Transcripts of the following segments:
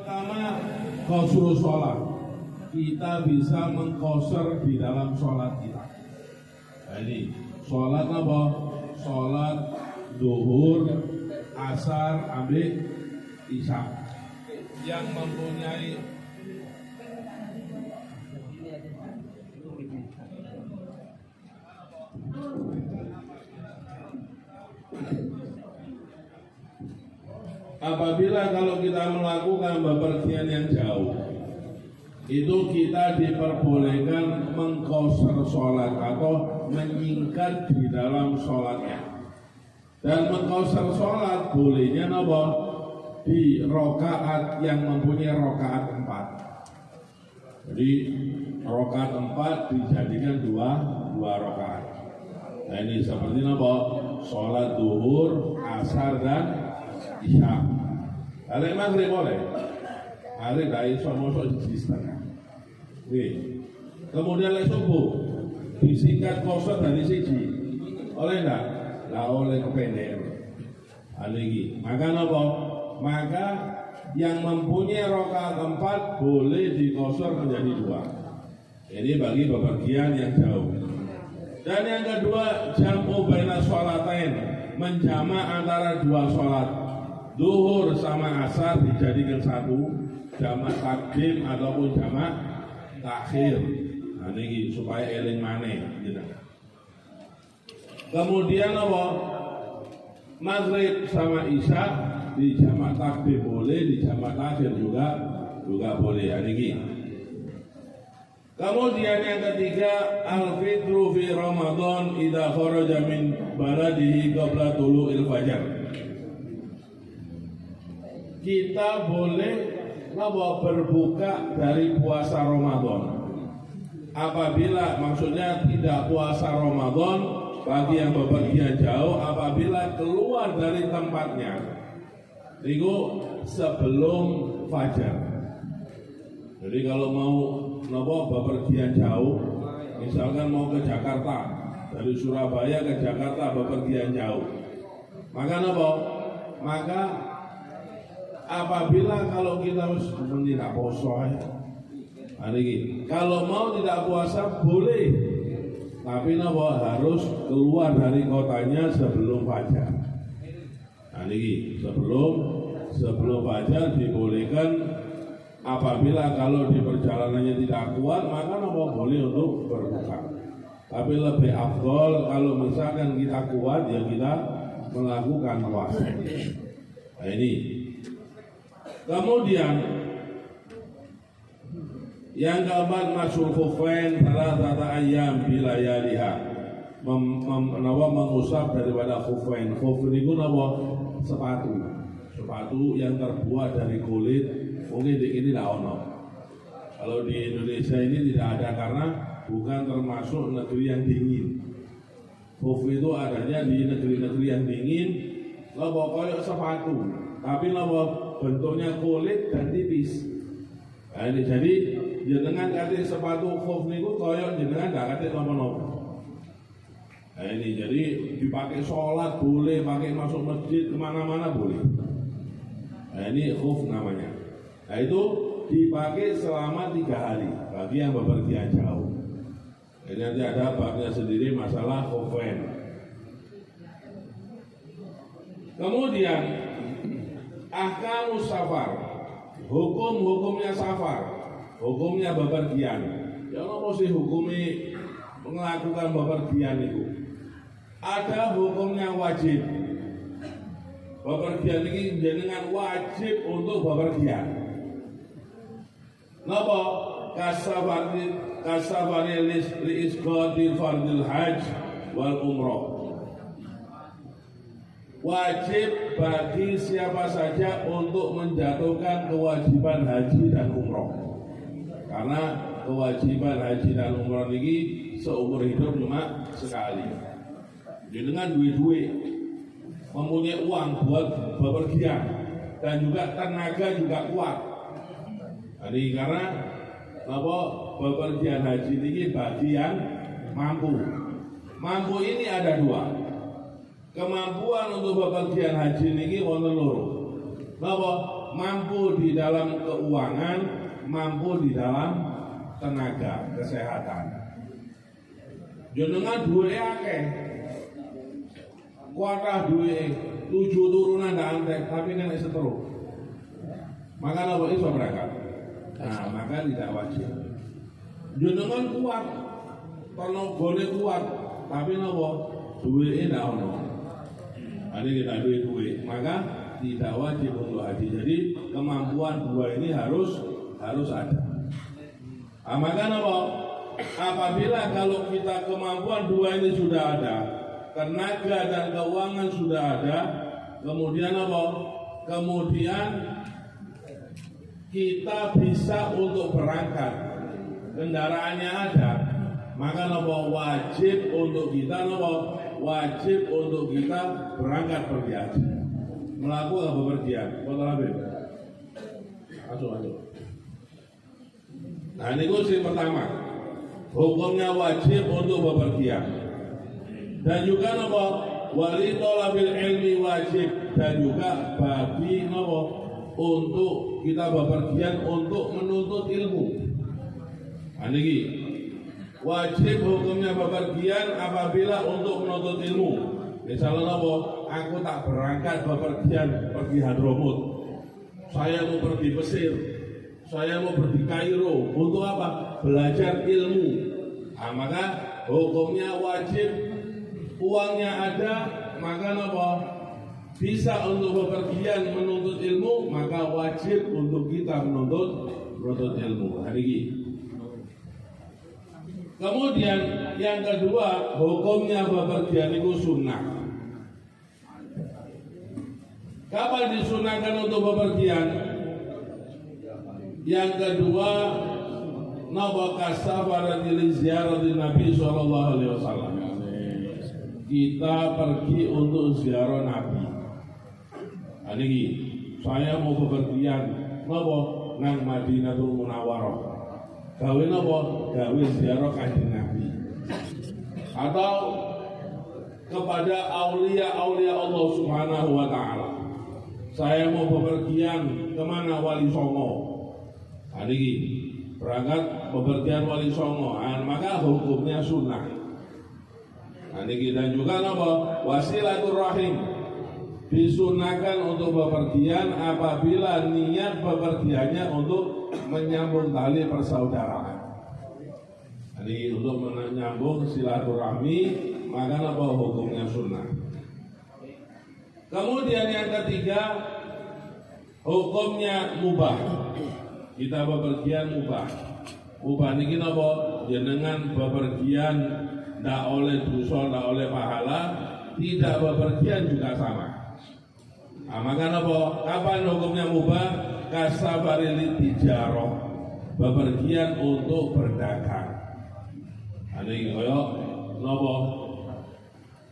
pertama, qasrul sholat. Kita bisa mengqasar di dalam sholat kita. Nah, ini sholat apa? Sholat duhur, asar, ambil isya. Yang mempunyai apabila kalau kita melakukan bepergian yang jauh, itu kita diperbolehkan mengqasar sholat atau menyingkat di dalam sholatnya. Dan mengqasar sholat bolehnya apa? Di rokaat yang mempunyai rokaat 4. Jadi rokaat 4 dijadikan dua rokaat. Nah ini seperti apa? Sholat duhur, asar dan isya. Alek maghrib boleh. Alek gak iso mosok di setengah. Kemudian lek subuh disingkat qasar dari siji. Oleh enggak? Lah oleh kependekan. Alegi. Maka apa? Maka yang mempunyai rakaat 4 boleh diqasar menjadi 2. Ini bagi bepergian yang jauh. Dan yang kedua, jam'u baina sholatain, menjamak antara dua sholat. Duhur sama asar dijadikan satu, jamak takdim ataupun jamak takhir. Nah ini supaya eling maneh gitu. Kemudian apa? Maghrib sama isya di jamak takdim boleh, di jamak takhir juga boleh. Nah, ini. Kemudian yang ketiga, al-fitru fi Ramadan idza kharaja min baladihi qabla tulu'il fajar. Kita boleh berbuka dari puasa Ramadan apabila, maksudnya tidak puasa Ramadan bagi yang bepergian jauh, apabila keluar dari tempatnya itu sebelum fajar. Jadi kalau mau bepergian jauh, misalkan mau ke Jakarta, dari Surabaya ke Jakarta bepergian jauh, maka maka apabila kalau kita tidak puasa, kalau mau tidak puasa boleh, tapi harus keluar dari kotanya sebelum fajar. Sebelum fajar dibolehkan. Apabila kalau di perjalanannya tidak kuat, maka boleh untuk berbuka. Tapi lebih afdol kalau misalkan kita kuat, ya kita melakukan puasa. Nah ini. Kemudian yang keempat, masul khufain salatata ayyam bila yaliha. Mengusap daripada khufain. Khufain itu sepatu yang terbuat dari kulit. Mungkin di ini tidak ono. Kalau di Indonesia ini tidak ada karena bukan termasuk negeri yang dingin. Khuf itu adanya di negeri-negeri yang dingin. Koyok sepatu, tapi bentuknya kulit dan tipis. Nah, ini jadi jenengan kate sepatu khuf niku koyok jenengan gak kate nopo-nopo. Nah ini jadi dipakai sholat boleh, pakai masuk masjid kemana-mana boleh. Nah ini khuf namanya. Nah itu dipakai selama 3 hari bagi yang bepergian jauh. Ini nanti ada babnya sendiri masalah khufain. Kemudian ahkamus safar, hukumnya safar, hukumnya bepergian. Ya apa sih hukumnya melakukan bepergian itu? Ada hukumnya wajib. Bepergian ini jenengan wajib untuk bepergian. Napa kasafari li isqati fardil hajj wal umrah. Wajib bagi siapa saja untuk menjatuhkan kewajiban haji dan umrah. Karena kewajiban haji dan umrah ini seumur hidup cuma sekali. Dengan duit-duit, mempunyai uang buat bepergian dan juga tenaga juga kuat. Jadi karena bepergian haji ini bagi yang mampu. Mampu ini ada 2. Kemampuan untuk bepergian haji ini wonten loro. mampu di dalam keuangan, mampu di dalam tenaga kesehatan. Jenengan duwe akeh. Kuatah duwe 7 turunan ndak antek tapi kan seterus. Maka apa iso berangkat? Nah, maka tidak wajib. Jenengan kuat, tenagane kuat, tapi napa? Duwe ndak ono. Ada kita duit, maka tidak wajib untuk haji. Jadi kemampuan dua ini harus ada. Maka apa? Apabila kalau kita kemampuan dua ini sudah ada, tenaga dan keuangan sudah ada, kemudian apa? Kemudian kita bisa untuk berangkat, kendaraannya ada, maka apa? Wajib untuk kita apa? Wajib untuk kita berangkat pergi haji. Melakukan bepergian. Betul Habib? Masuk. Nah ini yang pertama. Hukumnya wajib untuk bepergian. Dan juga apa? Wali thalabil ilmi wajib. Dan juga bagi apa? Untuk kita bepergian untuk menuntut ilmu. Nah ini wajib hukumnya bepergian apabila untuk menuntut ilmu. Misalnya apa? Aku tak berangkat bepergian pergi Hadramut. Saya mau pergi Mesir. Saya mau pergi Kairo. Untuk apa? Belajar ilmu. Nah, maka hukumnya wajib. Uangnya ada, maka apa? Bisa untuk bepergian menuntut ilmu, maka wajib untuk kita menuntut ilmu. Hari ini. Kemudian yang kedua, hukumnya bepergian itu sunnah. Kapan disunahkan untuk bepergian? Yang kedua, nabaka safaratil ziaratin Nabi sallallahu alaihi wasallam. Kita pergi untuk ziarah Nabi. Ini saya mau bepergian napa nang Madinatul Munawwarah. Gawe napa? Gawe ziarah Kanjeng Nabi. Atau kepada aulia-aulia Allah Subhanahu wa taala. Saya mau bepergian kemana? Wali Songo. Ini berangkat bepergian Wali Songo. Maka hukumnya sunnah. Ini dan juga apa? Wasilaturrahim. Disunahkan untuk bepergian apabila niat bepergiannya untuk menyambung tali persaudaraan. Ini untuk menyambung silaturahmi, maka apa hukumnya sunnah. Kemudian yang ketiga, hukumnya mubah. Kita bepergian mubah. Mubah ini apa? Jenengan bepergian tidak oleh dosa, tidak oleh pahala, tidak bepergian juga sama. Nah, maka apa? Kapan hukumnya mubah? Kasafaril tijarah, bepergian untuk berdagang. Ini koyo nopo?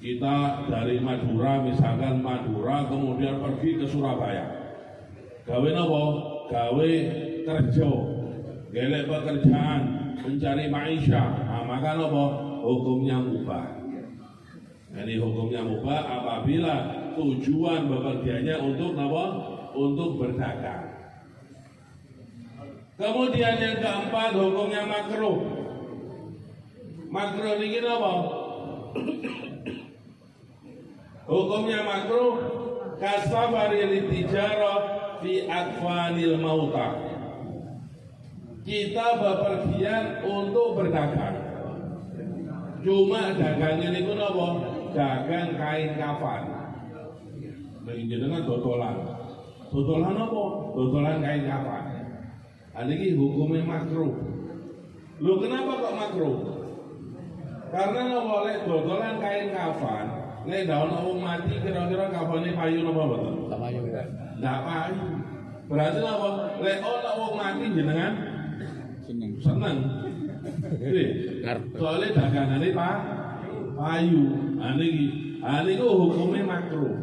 Kita dari Madura, misalkan Madura, kemudian pergi ke Surabaya. Gawe nopo? Gawe kerja, gelek pekerjaan, mencari maisha. Nah, maka nopo? Hukumnya mubah. Ini hukumnya mubah apabila tujuan bepergiannya untuk nopo? Untuk berdagang. Kemudian yang keempat, hukumnya makruh. Makruh ini apa? Hukumnya makruh kasafaril tijarah fi akfanil mauta. Kita bepergian untuk berdagang. Cuma dagang ini pun apa? Dagang kain kafan. Menjenengan dodolan. Dodolan apa? Dodolan kain kafan. Ini hukumnya makruh. Loh kenapa kok makruh? Karena boleh dodolan kain kafan. Nek daun wong mati kira-kira kafane payu napa mboten? Tak payu. Ndak payu. Berarti apa? Nek ana wong mati jenengan seneng. Soalnya dagangane payu. Niku hukumnya makruh.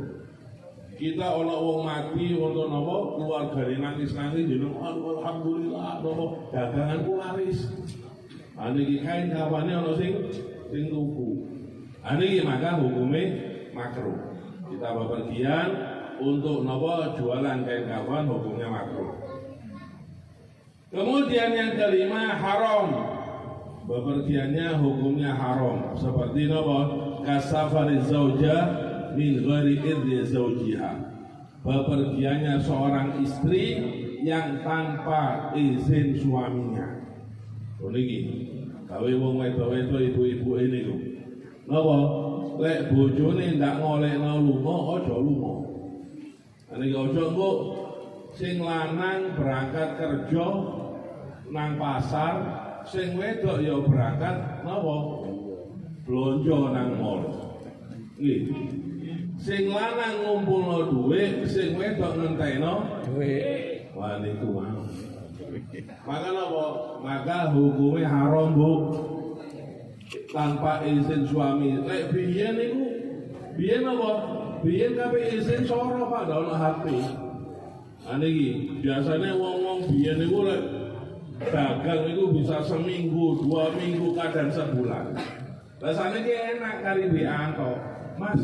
Kita ana wong mati untuk napa keluargane nangis-nangis jeneng alhamdulillah napa daganganku laris. Niki kain kafane ana sing tuku. Ini maka hukumnya makruh. Kita bepergian untuk nopo jualan kain kafan hukumnya makruh. Kemudian yang kelima haram, bepergiannya hukumnya haram. Seperti nopo kasafari zauja min ghairi idzni zaujiha, bepergiannya seorang istri yang tanpa izin suaminya. Niki gawe wong wedok-wedok ibu-ibu ini lho. Napa lek bojone ndak ngolekno lunga aja lunga. Niki aja engko sing lanang berangkat kerja nang pasar, sing wedok ya berangkat napa blonjo nang mall. Nggih. Sing lanang ngumpulno dhuwit, sing wedok ngentekno dhuwit. Wah niku wae. Maka apa? Maka hukumnya haram, Bu. Tanpa izin suami. Lek biyen niku, biyen apa? Biyen kabeh izin soro Pak ono HP. Niki biasanya wong-wong biyen niku lek dagang niku bisa seminggu, 2 minggu, kadang sebulan. Lah saniki enak kari WA kok. Mas,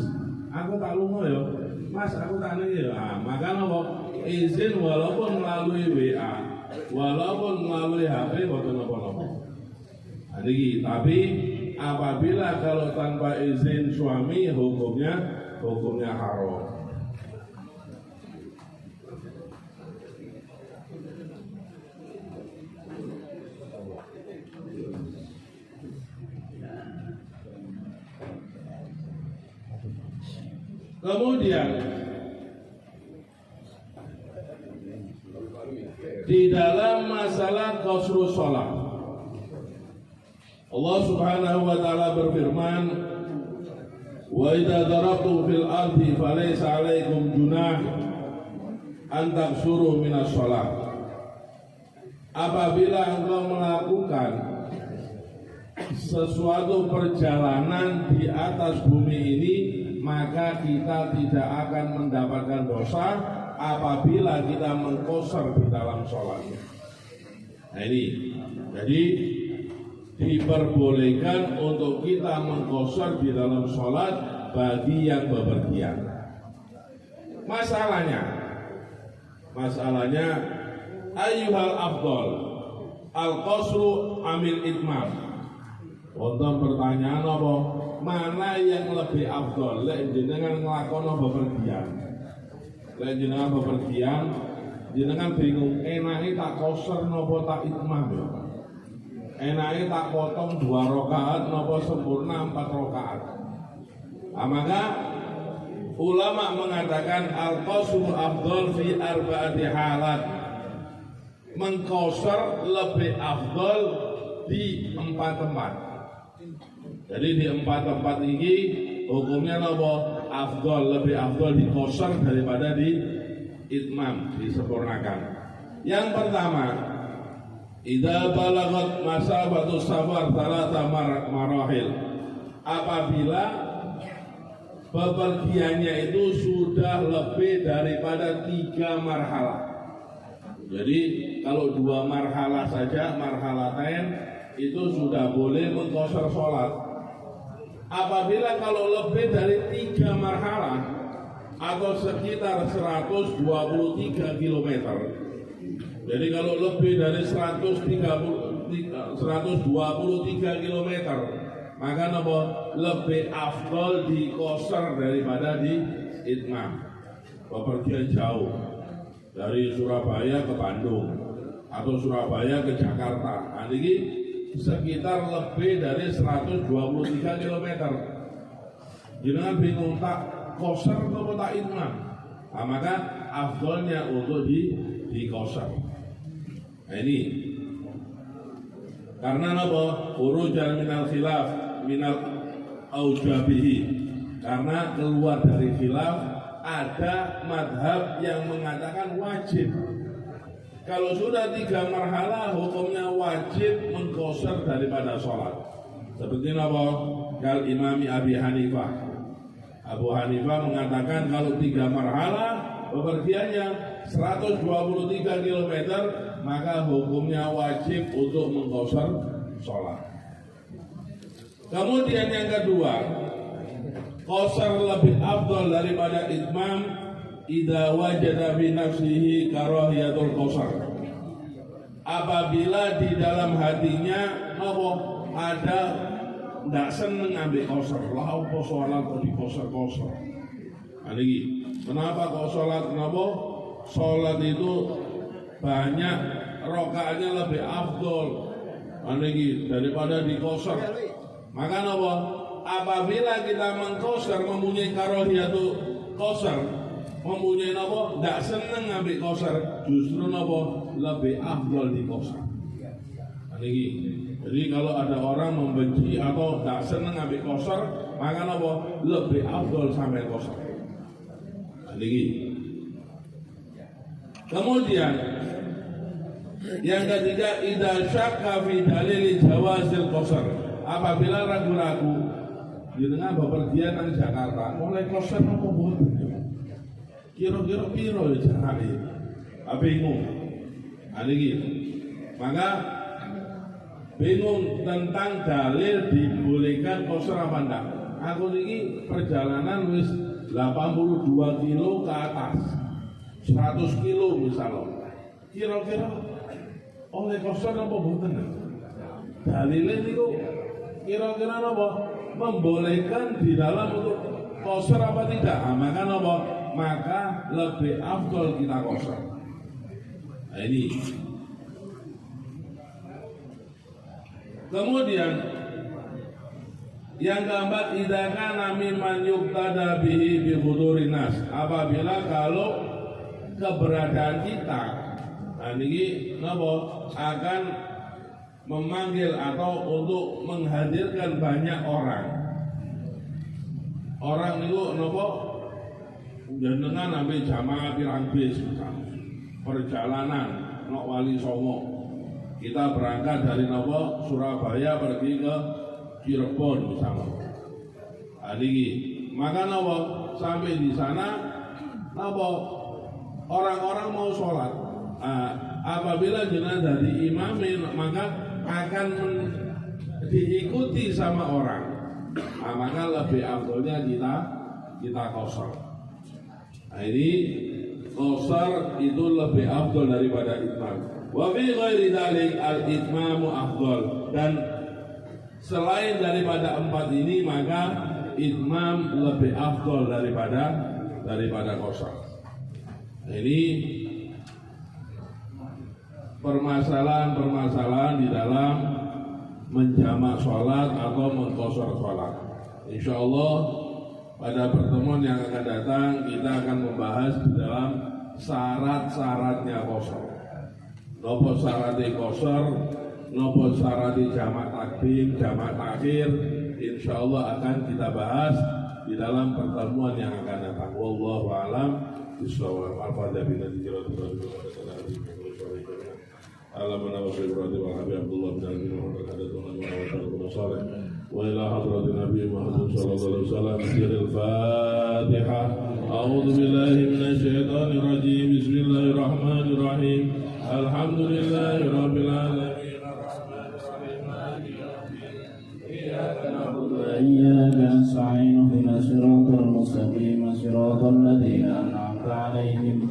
aku tak lunga ya. Mas, aku tak niki ya. Maka apa? Izin walaupun melalui WA, walaupun melalui HP boten napa-napa. Niki, tapi apabila kalau tanpa izin suami hukumnya haram. Kemudian di dalam masalah qasru shalah, Allah Subhanahu wa taala berfirman, "Wa idza darabtum fil ardi falaysa 'alaikum junah an taqsuru minas shalah." Apabila engkau melakukan sesuatu perjalanan di atas bumi ini, maka kita tidak akan mendapatkan dosa apabila kita mengqasar di dalam sholat. Nah ini, jadi diperbolehkan untuk kita mengqasar di dalam sholat bagi yang bepergian. Masalahnya ayyuhal afdal al-qasru amil itmam. Wonten pertanyaan apa? Mana yang lebih afdal? Lek jenengan nglakono bepergian. Lek jenengan bepergian, jenengan bingung enake tak qasar napa tak itmam ya. Enake tak potong 2 rakaat napa sempurna 4 rakaat. Maka ulama mengatakan al-qasru afdal fi arba'ati halat. Mengqasar lebih afdal di 4 tempat. Jadi di 4 tempat ini hukumnya apa? Afdal, lebih afdal di qasar daripada di itmam, disempurnakan. Yang pertama, idza balagat masabatu safar 3 marahil. Apabila bepergiannya itu sudah lebih daripada 3 marhalah. Jadi kalau 2 marhalah saja, marhalatain itu sudah boleh mengqasar sholat. Apabila kalau lebih dari 3 marhalah atau sekitar 123 km. Jadi kalau lebih dari 123 km, maka lebih afdal di qasar daripada di itmam. Bepergian jauh dari Surabaya ke Bandung atau Surabaya ke Jakarta. Nah, ini sekitar lebih dari 123 km. Jangan bingung tak qasar atau tak itmam. Nah, maka afdalnya untuk di qasar. Nah, ini karena apa? Khurujan minal khilaf minal aujabihi. Karena keluar dari khilaf, ada madhab yang mengatakan wajib. Kalau sudah 3 marhalah, hukumnya wajib mengqasar daripada sholat. Seperti apa? Kal Imami Abi Hanifah. Abu Hanifah mengatakan kalau 3 marhalah bepergiannya 123 km, maka hukumnya wajib untuk mengqasar sholat. Kemudian yang kedua, qasar lebih afdal daripada itmam idza wajada fi nafsihi karahiyatul qasar. Apabila di dalam hatinya ada ndak seneng ambil qasar, lah apa salat kok di qasar-qasar. Niki, kenapa kok salat? Kenapa salat itu banyak rakaatnya lebih afdol niki daripada di qasar. Maka napa? Apabila kita mengqasar mempunyai karahiyatul qasar, mempunyai napa? Ndak seneng ambil qasar, justru napa? Lebih afdol di qasar. Niki. Jadi kalau ada orang membenci atau ndak seneng ambil qasar, maka napa? Lebih afdol sampai qasar. Niki. Kemudian yang ketiga, idza syakka fi dalil jawazil qasar. Apabila ragu-ragu di tengah bepergian nang Jakarta, mulai qasar apa boten? Kira-kira piro ya jarane? Bingung. Niki. Maka bingung tentang dalil dibolehkan qasar apa enggak. Aku niki perjalanan wis 82 kilo ke atas, 100 kilo misalnya. Kira-kira oleh qasar apa boten? Dalilnya niku kira-kira apa? Membolehkan di dalam untuk qasar apa tidak? Maka apa? Maka lebih afdol kita qasar. Nah ini. Kemudian yang keempat, idza kana mimman yuqtada bihi bi hudurin nas. Apabila kalau keberadaan kita niki napa akan memanggil atau untuk menghadirkan banyak orang. Orang niku napa jenengan ambil jamaah pirang bis perjalanan nok Wali Songo. Kita berangkat dari napa Surabaya pergi ke Cirebon misalnya. Niki, maka napa sampai di sana napa orang-orang mau sholat. Apabila jenazah dari imamin, maka akan diikuti sama orang. Maka lebih afdolnya kita qasar. Nah ini qasar itu lebih afdol daripada itmam. Wa fi ghairi dzalik al-itmamu afdol. Dan selain daripada empat ini, maka itmam lebih afdol daripada qasar. Nah, ini permasalahan-permasalahan di dalam menjamak sholat atau mengqasar sholat. Insyaallah pada pertemuan yang akan datang kita akan membahas di dalam syarat-syaratnya qasar. Nopo syaratnya qasar, nopo syaratnya jamak takdim, jamak takhir, insyaallah akan kita bahas di dalam pertemuan yang akan datang. Wallahu a'lam bishawab. Al-Fatihah bin Alamana wa sayyidina wa Habib Abdullah bin Abi Muhammad hadatuna wa sallallahu salih wa ila hadratin Nabi Muhammad sallallahu alaihi wasallam. Al-Fatihah. A'udzu billahi minasy syaithanir rajim. Bismillahirrahmanirrahim. Alhamdulillahi rabbil alamin. Iyyaka na'budu wa iyyaka nasta'in. Ihdinas siratal mustaqim. Siratal ladzina an'amta 'alaihim